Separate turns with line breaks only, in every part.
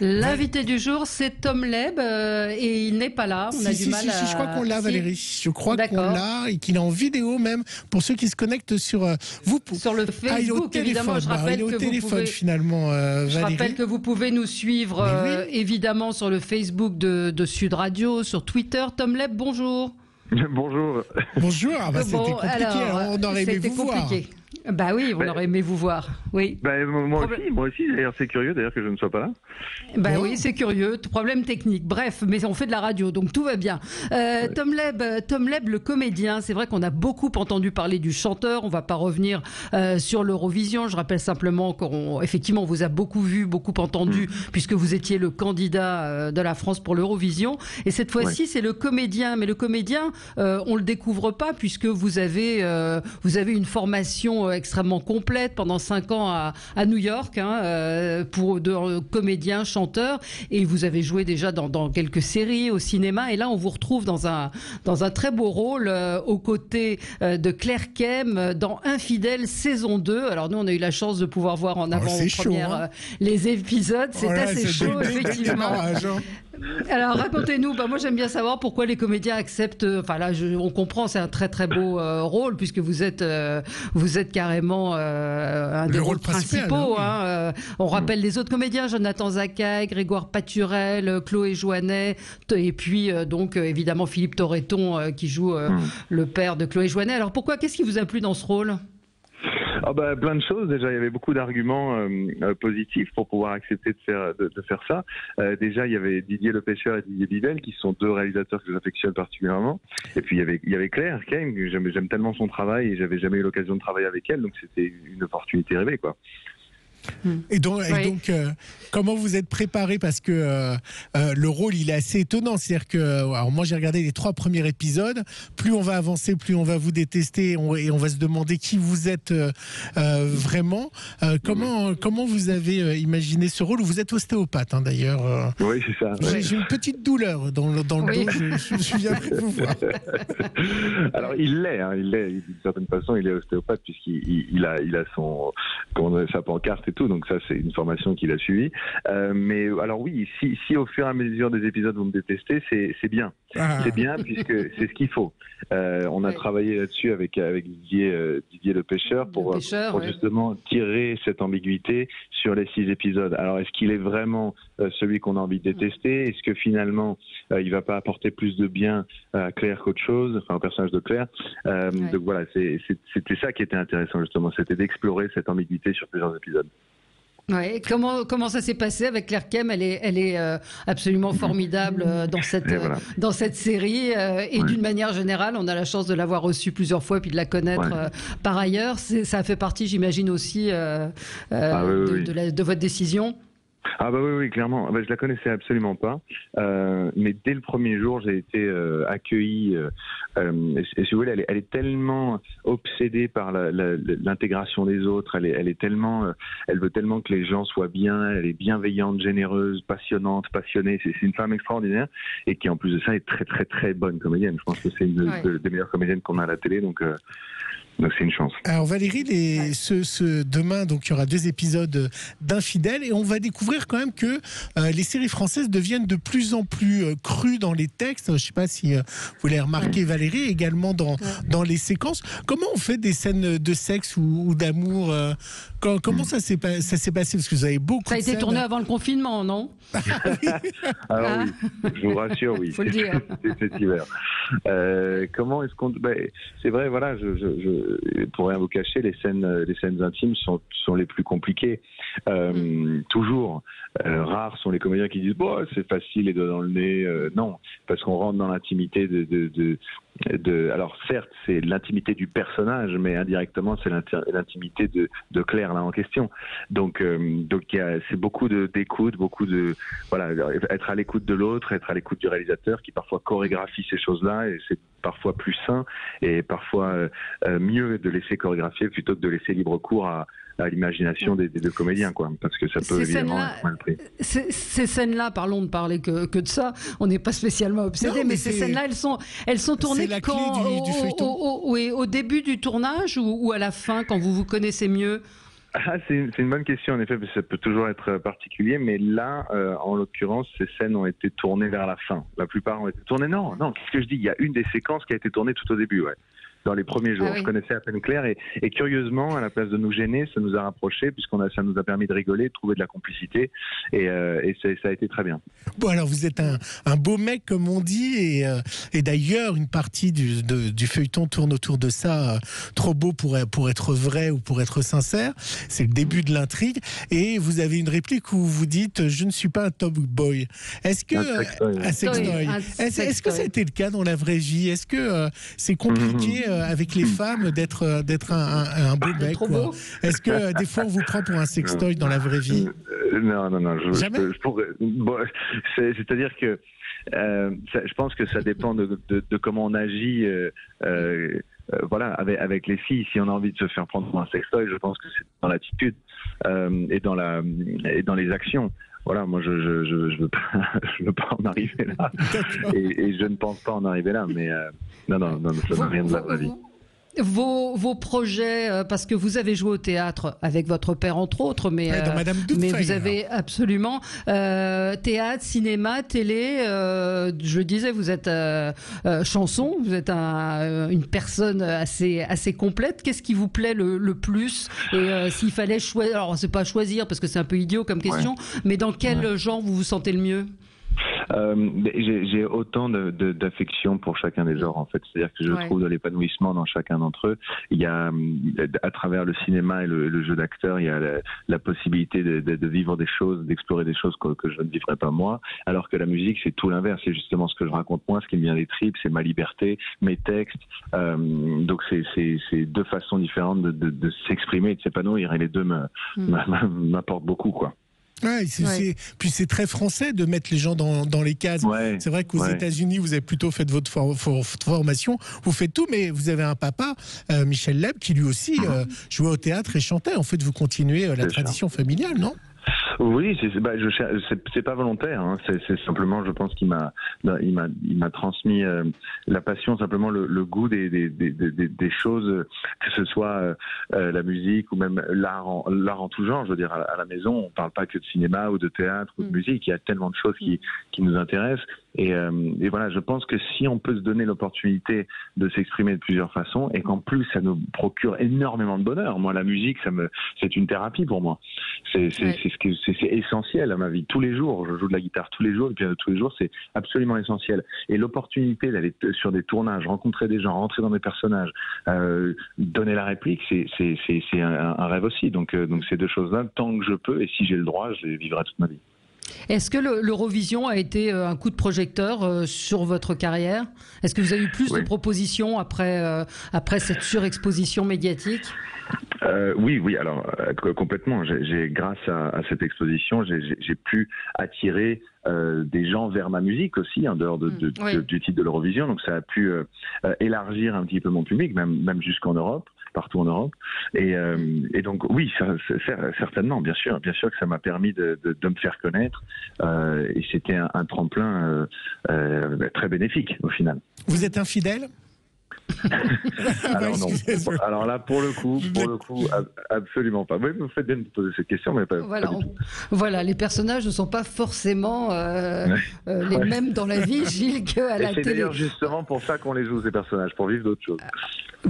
L'invité du jour, c'est Tom Leb et il n'est pas là. On a du mal
je crois qu'on l'a, Valérie. Je crois qu'on l'a et qu'il est en vidéo même pour ceux qui se connectent sur
sur le Facebook. Évidemment, je rappelle que vous pouvez
finalement.
Je rappelle que vous pouvez nous suivre évidemment sur le Facebook de Sud Radio, sur Twitter. Tom Leb, bonjour.
Bonjour.
Bonjour. C'était compliqué.
Alors,
on aurait aimé vous voir.
Bah oui, on aurait aimé vous voir. Oui.
Moi aussi. D'ailleurs, c'est curieux d'ailleurs que je ne sois pas là.
Oui, c'est curieux. Problème technique. Bref, mais on fait de la radio, donc tout va bien. Tom Leb, le comédien. C'est vrai qu'on a beaucoup entendu parler du chanteur. On va pas revenir sur l'Eurovision. Je rappelle simplement qu'effectivement, on vous a beaucoup vu, beaucoup entendu, puisque vous étiez le candidat de la France pour l'Eurovision. Et cette fois-ci, c'est le comédien. Mais le comédien, on le découvre pas, puisque vous avez une formation extrêmement complète pendant 5 ans à New York pour de comédien, chanteur, et vous avez joué déjà dans quelques séries au cinéma, et là on vous retrouve dans un très beau rôle aux côtés de Claire Kem dans Infidèles saison 2. Alors nous on a eu la chance de pouvoir voir en avant-première les épisodes, c'est assez chaud effectivement. Alors racontez-nous, moi j'aime bien savoir pourquoi les comédiens acceptent, on comprend, c'est un très très beau rôle puisque vous êtes carrément un des rôles principaux. On rappelle les autres comédiens, Jonathan Zakaï, Grégoire Paturel, Chloé Jouannet, et puis donc évidemment Philippe Torreton qui joue le père de Chloé Jouannet. Alors qu'est-ce qui vous a plu dans ce rôle ?
Plein de choses. Déjà, il y avait beaucoup d'arguments positifs pour pouvoir accepter de faire ça. Déjà, il y avait Didier Le Pêcheur et Didier Bivelle, qui sont 2 réalisateurs que j'affectionne particulièrement. Et puis, il y avait Claire Kem, que j'aime tellement son travail et j'avais jamais eu l'occasion de travailler avec elle. Donc, c'était une opportunité rêvée, quoi.
Et donc comment vous êtes préparé, parce que le rôle il est assez étonnant, c'est-à-dire que alors moi j'ai regardé les 3 premiers épisodes, plus on va avancer, plus on va vous détester et on va se demander qui vous êtes vraiment. Comment vous avez imaginé ce rôle? Vous êtes ostéopathe d'ailleurs.
Oui, c'est ça.
J'ai une petite douleur dans le dos, je viendrai vous voir.
Alors il l'est, d'une certaine façon il est ostéopathe puisqu'il a sa pancarte et tout, donc ça c'est une formation qu'il a suivie. Mais alors oui, si au fur et à mesure des épisodes vous me détestez, c'est bien. C'est bien puisque c'est ce qu'il faut. On a travaillé là-dessus avec Didier Le Pêcheur pour justement tirer cette ambiguïté sur les 6 épisodes. Alors est-ce qu'il est vraiment celui qu'on a envie de détester? Est-ce que finalement il va pas apporter plus de bien à Claire qu'autre chose, au personnage de Claire? Donc voilà, c'était ça qui était intéressant justement, c'était d'explorer cette ambiguïté sur plusieurs épisodes.
Ouais. Comment ça s'est passé avec Claire Kem? Elle est absolument formidable dans cette série et d'une manière générale, on a la chance de l'avoir reçue plusieurs fois puis de la connaître par ailleurs. Ça fait partie, j'imagine aussi, de votre décision.
Oui, clairement. Je la connaissais absolument pas, mais dès le premier jour, j'ai été accueilli. Et si vous voulez, elle est tellement obsédée par l'intégration des autres. Elle veut tellement que les gens soient bien. Elle est bienveillante, généreuse, passionnante, passionnée. C'est une femme extraordinaire et qui, en plus de ça, est très très très bonne comédienne. Je pense que c'est une des meilleures comédiennes qu'on a à la télé, donc c'est une chance.
Alors Valérie, demain, donc il y aura 2 épisodes d'Infidèles et on va découvrir quand même que les séries françaises deviennent de plus en plus crues dans les textes. Je ne sais pas si vous l'avez remarqué, Valérie, également dans les séquences. Comment on fait des scènes de sexe ou d'amour? Comment ça s'est passé? Parce que vous avez beaucoup.
Ça a été tourné avant le confinement, non?
Alors oui, je vous rassure, oui.
Faut le dire.
C'est cet hiver. Comment est-ce qu'on... c'est vrai, voilà, pour rien vous cacher, les scènes intimes sont les plus compliquées. Toujours. Rares sont les comédiens qui disent c'est facile, les doigts dans le nez. Non, parce qu'on rentre dans l'intimité alors certes, c'est l'intimité du personnage, mais indirectement, c'est l'intimité de Claire là en question. Donc c'est beaucoup d'écoute, beaucoup de être à l'écoute de l'autre, être à l'écoute du réalisateur qui parfois chorégraphie ces choses-là, et c'est parfois plus sain et parfois mieux de laisser chorégraphier plutôt que de laisser libre cours à l'imagination des 2 comédiens, quoi, parce que ça peut évidemment être mal pris.
Ces scènes-là, parlons de parler que de ça, on n'est pas spécialement obsédés, mais ces scènes-là, elles sont tournées quand, au début du tournage ou à la fin, quand vous vous connaissez mieux?
C'est une bonne question, en effet, parce que ça peut toujours être particulier, mais là, en l'occurrence, ces scènes ont été tournées vers la fin. La plupart ont été tournées. Non, qu'est-ce que je dis? Il y a une des séquences qui a été tournée tout au début, ouais. Dans les premiers jours. Je connaissais à peine Claire et curieusement, à la place de nous gêner, ça nous a rapprochés ça nous a permis de rigoler, de trouver de la complicité et ça a été très bien.
Bon, alors vous êtes un beau mec comme on dit et d'ailleurs une partie du feuilleton tourne autour de ça, trop beau pour être vrai ou pour être sincère. C'est le début de l'intrigue et vous avez une réplique où vous dites je ne suis pas un top boy. Est-ce que un sextoy. Est-ce que ça a été le cas dans la vraie vie? Est-ce que c'est compliqué avec les femmes d'être un beau mec, quoi? Est-ce que des fois on vous prend pour un sextoy dans la vraie vie?
Non.
Jamais.
C'est-à-dire que je pense que ça dépend de comment on agit. Voilà, avec les filles, si on a envie de se faire prendre pour un sextoy, je pense que c'est dans l'attitude et dans les actions. Voilà, moi je veux pas en arriver là et je ne pense pas en arriver là, mais non, ça n'a rien de la vraie vie.
Vos projets, parce que vous avez joué au théâtre avec votre père entre autres, mais vous avez absolument théâtre, cinéma, télé. Je le disais, vous êtes chanson, vous êtes une personne assez complète. Qu'est-ce qui vous plaît le plus? Et s'il fallait choisir, alors c'est pas choisir parce que c'est un peu idiot comme question, mais dans quel genre vous vous sentez le mieux?
J'ai autant d'affection pour chacun des genres en fait, c'est-à-dire que je trouve de l'épanouissement dans chacun d'entre eux. Il y a à travers le cinéma et le jeu d'acteur, il y a la possibilité de vivre des choses, d'explorer des choses que je ne vivrais pas moi, alors que la musique c'est tout l'inverse, c'est justement ce que je raconte moi, ce qui me vient des tripes, c'est ma liberté, mes textes, donc c'est deux façons différentes de s'exprimer et de s'épanouir et les deux m'apportent beaucoup quoi.
Puis c'est très français de mettre les gens dans les cases. C'est vrai qu'aux États-Unis, vous avez plutôt fait votre formation, vous faites tout, mais vous avez un papa, Michel Leb, qui lui aussi jouait au théâtre et chantait. En fait, vous continuez la tradition familiale, non?
Oui, c'est pas volontaire, hein. C'est simplement, je pense qu'il m'a transmis la passion, simplement le goût des choses, que ce soit la musique ou même l'art en tout genre. Je veux dire, à la maison, on parle pas que de cinéma ou de théâtre ou de musique. Il y a tellement de choses qui nous intéressent. Et voilà, je pense que si on peut se donner l'opportunité de s'exprimer de plusieurs façons et qu'en plus ça nous procure énormément de bonheur. Moi, la musique, c'est une thérapie pour moi. C'est essentiel à ma vie. Tous les jours, je joue de la guitare tous les jours, le piano tous les jours, c'est absolument essentiel. Et l'opportunité d'aller sur des tournages, rencontrer des gens, rentrer dans des personnages, donner la réplique, c'est un rêve aussi. Donc ces deux choses-là, tant que je peux, et si j'ai le droit, je les vivrai toute ma vie.
Est-ce que l'Eurovision a été un coup de projecteur sur votre carrière? Est-ce que vous avez eu plus de propositions après cette surexposition médiatique?
Oui, alors complètement. Grâce à cette exposition, j'ai pu attirer des gens vers ma musique aussi, en dehors du titre de l'Eurovision. Donc ça a pu élargir un petit peu mon public, même jusqu'en Europe, partout en Europe. Et donc oui, certainement, bien sûr que ça m'a permis de me faire connaître. Et c'était un tremplin très bénéfique au final.
Vous êtes infidèle?
Alors non. Alors là, pour le coup, absolument pas. Oui, vous faites bien de me poser cette question, mais pas.
Voilà, les personnages ne sont pas forcément les mêmes dans la vie, Gilles, qu'à la télé.
C'est d'ailleurs justement pour ça qu'on les joue, ces personnages, pour vivre d'autres choses.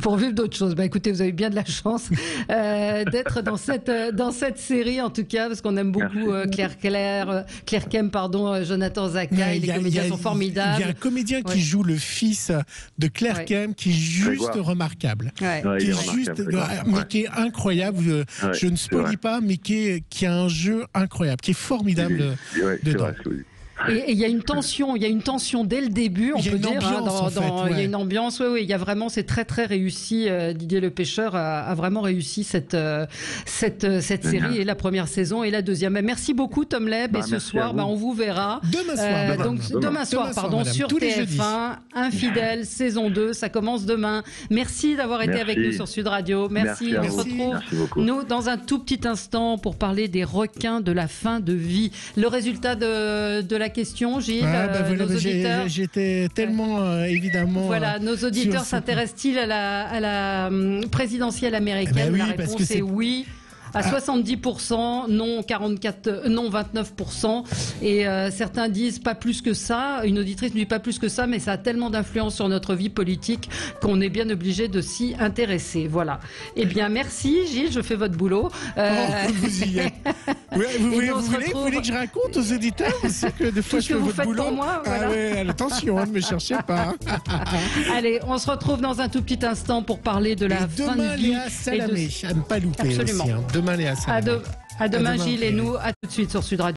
Pour vivre d'autres choses. Écoutez, vous avez bien de la chance d'être dans cette série, en tout cas, parce qu'on aime beaucoup Claire Kem, Jonathan Zaka, et les comédiens sont formidables.
Il y a un comédien qui joue le fils de Claire Kem, qui est juste remarquable. Qui est incroyable. Je ne spoilie pas, mais qui a un jeu incroyable, qui est formidable dedans.
Et il y a une tension, dès le début, on peut dire. Il y a une ambiance, il y a vraiment, c'est très très réussi. Didier Le Pêcheur a vraiment réussi cette série, et la première saison et la deuxième. Merci beaucoup Tom Leb, et ce soir, on vous verra. Demain soir, sur TF1, Infidèle, saison 2, ça commence demain. Merci d'avoir été avec nous sur Sud Radio. Merci, on se retrouve, nous, dans un tout petit instant pour parler des requins de la fin de vie. Le résultat de la question, Gilles, nos auditeurs.
J'étais tellement évidemment.
Voilà, nos auditeurs s'intéressent-ils à la présidentielle américaine? La réponse est oui. à 70%, non 44, non 29%. Et certains disent pas plus que ça. Une auditrice ne dit pas plus que ça, mais ça a tellement d'influence sur notre vie politique qu'on est bien obligé de s'y intéresser. Voilà. Eh bien, merci Gilles, je fais votre boulot.
Vous y êtes. Vous voulez que je raconte aux éditeurs aussi que des fois je fais votre boulot
pour moi, voilà.
Ah ouais, attention, ne me cherchez pas.
Allez, on se retrouve dans un tout petit instant pour parler de la fin de vie.
Léa Salamé, à ne pas louper.
Absolument.
Aussi, hein. Demain Léa Salamé.
À demain Gilles et nous, à tout de suite sur Sud Radio.